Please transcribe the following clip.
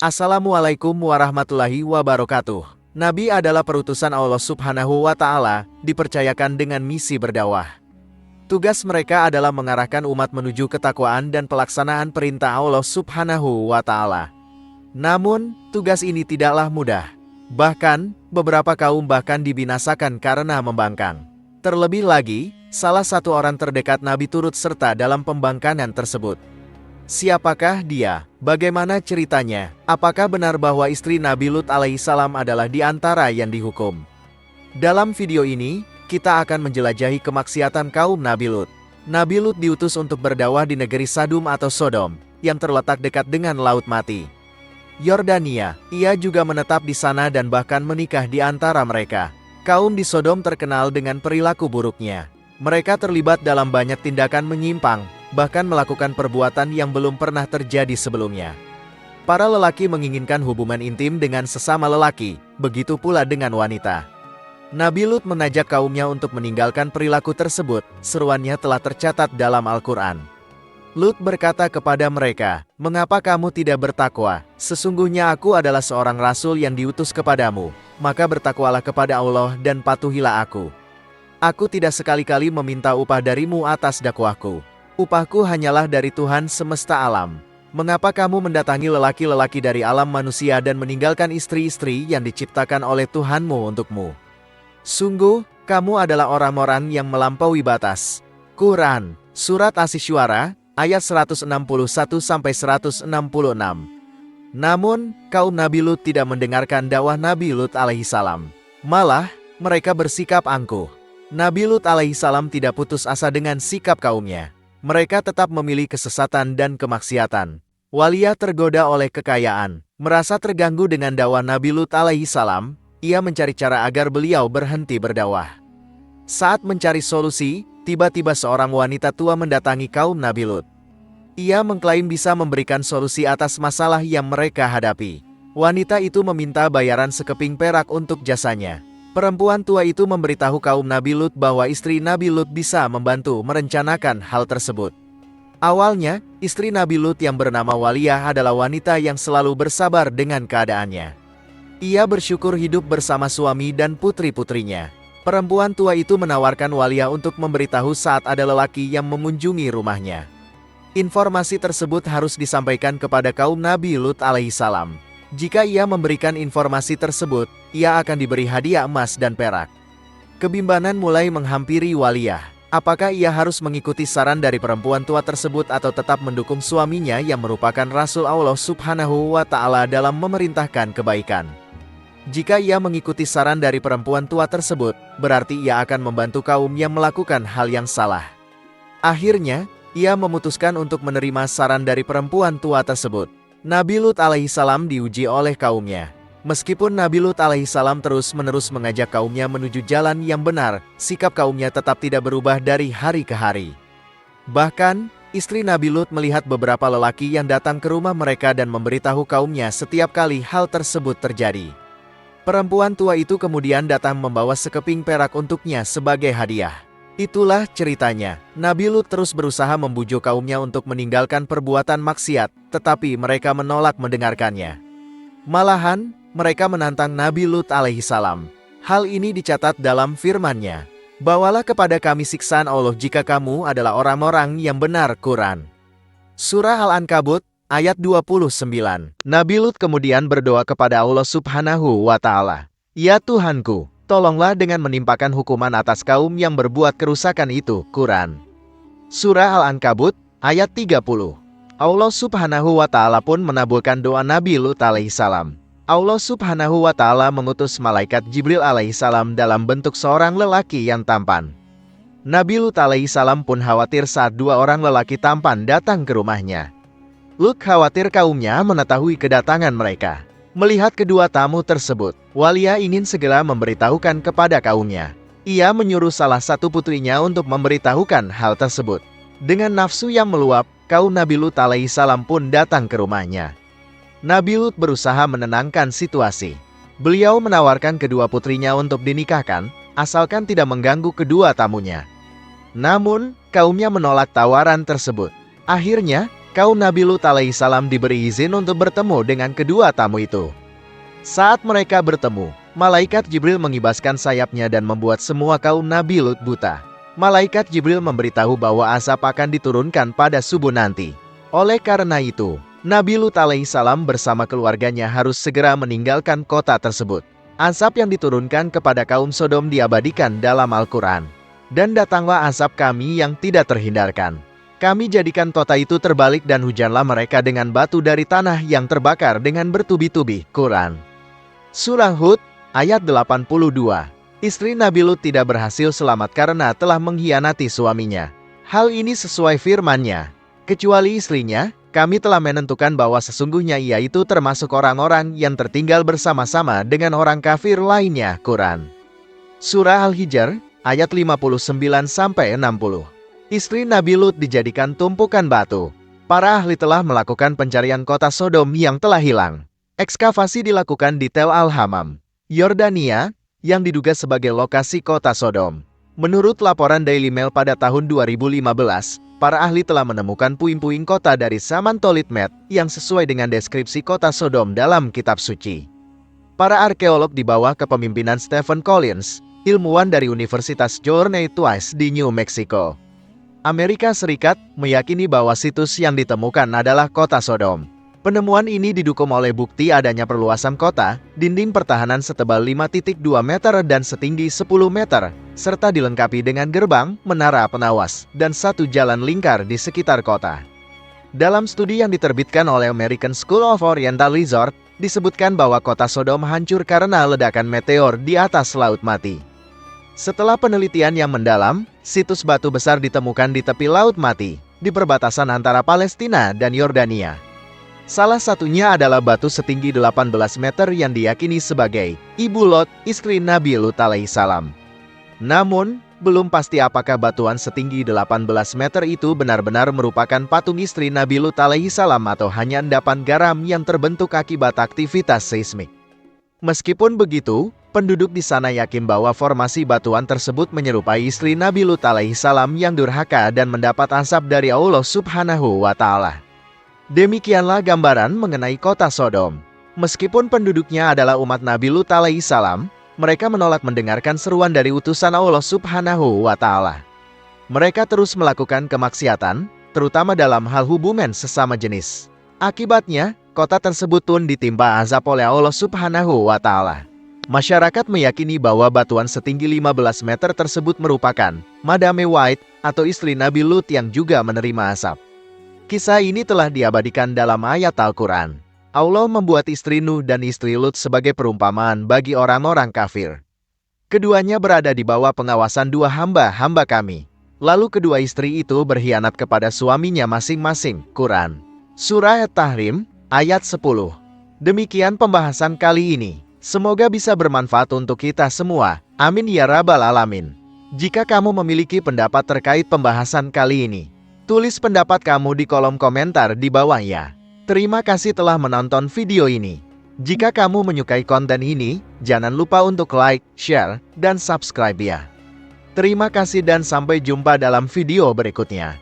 Assalamualaikum warahmatullahi wabarakatuh. Nabi adalah perutusan Allah Subhanahu wa Ta'ala, dipercayakan dengan misi berdakwah. Tugas mereka adalah mengarahkan umat menuju ketakwaan dan pelaksanaan perintah Allah Subhanahu wa Ta'ala. Namun, tugas ini tidaklah mudah. Bahkan, beberapa kaum bahkan dibinasakan karena membangkang. Terlebih lagi, salah satu orang terdekat Nabi turut serta dalam pembangkangan tersebut. Siapakah dia? Bagaimana ceritanya? Apakah benar bahwa istri Nabi Lut alaihissalam adalah di antara yang dihukum? Dalam video ini, kita akan menjelajahi kemaksiatan kaum Nabi Lut. Nabi Lut diutus untuk berdakwah di negeri Sadum atau Sodom, yang terletak dekat dengan Laut Mati, Yordania. Ia juga menetap di sana dan bahkan menikah di antara mereka. Kaum di Sodom terkenal dengan perilaku buruknya. Mereka terlibat dalam banyak tindakan menyimpang, bahkan melakukan perbuatan yang belum pernah terjadi sebelumnya. Para lelaki menginginkan hubungan intim dengan sesama lelaki, begitu pula dengan wanita. Nabi Lut mengajak kaumnya untuk meninggalkan perilaku tersebut. Seruannya telah tercatat dalam Al-Quran. Lut berkata kepada mereka, "Mengapa kamu tidak bertakwa? Sesungguhnya aku adalah seorang rasul yang diutus kepadamu, maka bertakwalah kepada Allah dan patuhilah aku. Aku tidak sekali-kali meminta upah darimu atas dakwahku. Upahku hanyalah dari Tuhan semesta alam. Mengapa kamu mendatangi lelaki-lelaki dari alam manusia dan meninggalkan istri-istri yang diciptakan oleh Tuhanmu untukmu? Sungguh, kamu adalah orang-orang yang melampaui batas." Quran, Surat Asy-Syu'ara, ayat 161-166. Namun, kaum Nabi Lut tidak mendengarkan dakwah Nabi Lut alaihissalam. Malah, mereka bersikap angkuh. Nabi Lut alaihissalam tidak putus asa dengan sikap kaumnya. Mereka tetap memilih kesesatan dan kemaksiatan. Waliyah tergoda oleh kekayaan, merasa terganggu dengan dakwah Nabi Lut alaihissalam, ia mencari cara agar beliau berhenti berdakwah. Saat mencari solusi, tiba-tiba seorang wanita tua mendatangi kaum Nabi Lut. Ia mengklaim bisa memberikan solusi atas masalah yang mereka hadapi. Wanita itu meminta bayaran sekeping perak untuk jasanya. Perempuan tua itu memberitahu kaum Nabi Lut bahwa istri Nabi Lut bisa membantu merencanakan hal tersebut. Awalnya, istri Nabi Lut yang bernama Waliyah adalah wanita yang selalu bersabar dengan keadaannya. Ia bersyukur hidup bersama suami dan putri-putrinya. Perempuan tua itu menawarkan Waliyah untuk memberitahu saat ada lelaki yang mengunjungi rumahnya. Informasi tersebut harus disampaikan kepada kaum Nabi Lut alaihissalam. Jika ia memberikan informasi tersebut, ia akan diberi hadiah emas dan perak. Kebimbangan mulai menghampiri Waliyah. Apakah ia harus mengikuti saran dari perempuan tua tersebut atau tetap mendukung suaminya yang merupakan Rasul Allah Subhanahu wa Ta'ala dalam memerintahkan kebaikan? Jika ia mengikuti saran dari perempuan tua tersebut, berarti ia akan membantu kaum yang melakukan hal yang salah. Akhirnya, ia memutuskan untuk menerima saran dari perempuan tua tersebut. Nabi Lut alaihissalam diuji oleh kaumnya. Meskipun Nabi Lut alaihissalam terus-menerus mengajak kaumnya menuju jalan yang benar, sikap kaumnya tetap tidak berubah dari hari ke hari. Bahkan, istri Nabi Lut melihat beberapa lelaki yang datang ke rumah mereka dan memberitahu kaumnya setiap kali hal tersebut terjadi. Perempuan tua itu kemudian datang membawa sekeping perak untuknya sebagai hadiah. Itulah ceritanya. Nabi Lut terus berusaha membujuk kaumnya untuk meninggalkan perbuatan maksiat, tetapi mereka menolak mendengarkannya. Malahan, mereka menantang Nabi Lut alaihissalam. Hal ini dicatat dalam firman-Nya, "Bawalah kepada kami siksaan Allah jika kamu adalah orang-orang yang benar." Quran, Surah Al-Ankabut, ayat 29. Nabi Lut kemudian berdoa kepada Allah Subhanahu wa Ta'ala, "Ya Tuhanku, tolonglah dengan menimpakan hukuman atas kaum yang berbuat kerusakan itu." Quran, Surah Al-Ankabut, ayat 30. Allah Subhanahu wa Ta'ala pun menabulkan doa Nabi Lut alaihissalam. Allah Subhanahu wa Ta'ala mengutus malaikat Jibril alaihissalam dalam bentuk seorang lelaki yang tampan. Nabi Lut alaihissalam pun khawatir saat dua orang lelaki tampan datang ke rumahnya. Lut khawatir kaumnya mengetahui kedatangan mereka. Melihat kedua tamu tersebut, Waliyah ingin segera memberitahukan kepada kaumnya. Ia menyuruh salah satu putrinya untuk memberitahukan hal tersebut. Dengan nafsu yang meluap, kaum Nabi Lut alaihissalam pun datang ke rumahnya. Nabi Lut berusaha menenangkan situasi. Beliau menawarkan kedua putrinya untuk dinikahkan, asalkan tidak mengganggu kedua tamunya. Namun, kaumnya menolak tawaran tersebut. Akhirnya, Kaum Nabi Lut alaihissalam diberi izin untuk bertemu dengan kedua tamu itu. Saat mereka bertemu, malaikat Jibril mengibaskan sayapnya dan membuat semua kaum Nabi Lut buta. Malaikat Jibril memberitahu bahwa azab akan diturunkan pada subuh nanti. Oleh karena itu, Nabi Lut alaihissalam bersama keluarganya harus segera meninggalkan kota tersebut. Azab yang diturunkan kepada kaum Sodom diabadikan dalam Al-Quran. Dan datanglah azab kami yang tidak terhindarkan. Kami jadikan kota itu terbalik dan hujanlah mereka dengan batu dari tanah yang terbakar dengan bertubi-tubi. Quran Surah Hud, ayat 82. Istri Nabi Lut tidak berhasil selamat karena telah mengkhianati suaminya. Hal ini sesuai firman-Nya. Kecuali istrinya, kami telah menentukan bahwa sesungguhnya ia itu termasuk orang-orang yang tertinggal bersama-sama dengan orang kafir lainnya. Quran Surah Al-Hijr, ayat 59-60. Istri Nabi Lut dijadikan tumpukan batu. Para ahli telah melakukan pencarian kota Sodom yang telah hilang. Ekskavasi dilakukan di Tel Al-Hammam, Yordania, yang diduga sebagai lokasi kota Sodom. Menurut laporan Daily Mail pada tahun 2015, para ahli telah menemukan puing-puing kota dari zaman Tolitmed yang sesuai dengan deskripsi kota Sodom dalam kitab suci. Para arkeolog di bawah kepemimpinan Stephen Collins, ilmuwan dari Universitas Journey Twice di New Mexico, Amerika Serikat, meyakini bahwa situs yang ditemukan adalah kota Sodom. Penemuan ini didukung oleh bukti adanya perluasan kota, dinding pertahanan setebal 5,2 meter dan setinggi 10 meter, serta dilengkapi dengan gerbang, menara pengawas, dan satu jalan lingkar di sekitar kota. Dalam studi yang diterbitkan oleh American School of Oriental Resort, disebutkan bahwa kota Sodom hancur karena ledakan meteor di atas Laut Mati. Setelah penelitian yang mendalam, situs batu besar ditemukan di tepi Laut Mati, di perbatasan antara Palestina dan Yordania. Salah satunya adalah batu setinggi 18 meter yang diyakini sebagai Ibu Lot, istri Nabi Lut alaihissalam. Namun, belum pasti apakah batuan setinggi 18 meter itu benar-benar merupakan patung istri Nabi Lut alaihissalam atau hanya endapan garam yang terbentuk akibat aktivitas seismik. Meskipun begitu, penduduk di sana yakin bahwa formasi batuan tersebut menyerupai istri Nabi Lut alaihissalam yang durhaka dan mendapat azab dari Allah Subhanahu wa Ta'ala. Demikianlah gambaran mengenai kota Sodom. Meskipun penduduknya adalah umat Nabi Lut alaihissalam, mereka menolak mendengarkan seruan dari utusan Allah Subhanahu wa Ta'ala. Mereka terus melakukan kemaksiatan, terutama dalam hal hubungan sesama jenis. Akibatnya, kota tersebut pun ditimpa azab oleh Allah Subhanahu wa Ta'ala. Masyarakat meyakini bahwa batuan setinggi 15 meter tersebut merupakan Madame White atau istri Nabi Lut yang juga menerima azab. Kisah ini telah diabadikan dalam ayat Al-Quran. Allah membuat istri Nuh dan istri Lut sebagai perumpamaan bagi orang-orang kafir. Keduanya berada di bawah pengawasan dua hamba-hamba kami. Lalu kedua istri itu berkhianat kepada suaminya masing-masing. Quran Surah At-Tahrim, ayat 10. Demikian pembahasan kali ini. Semoga bisa bermanfaat untuk kita semua. Amin ya Rabbal Alamin. Jika kamu memiliki pendapat terkait pembahasan kali ini, tulis pendapat kamu di kolom komentar di bawah ya. Terima kasih telah menonton video ini. Jika kamu menyukai konten ini, jangan lupa untuk like, share, dan subscribe ya. Terima kasih dan sampai jumpa dalam video berikutnya.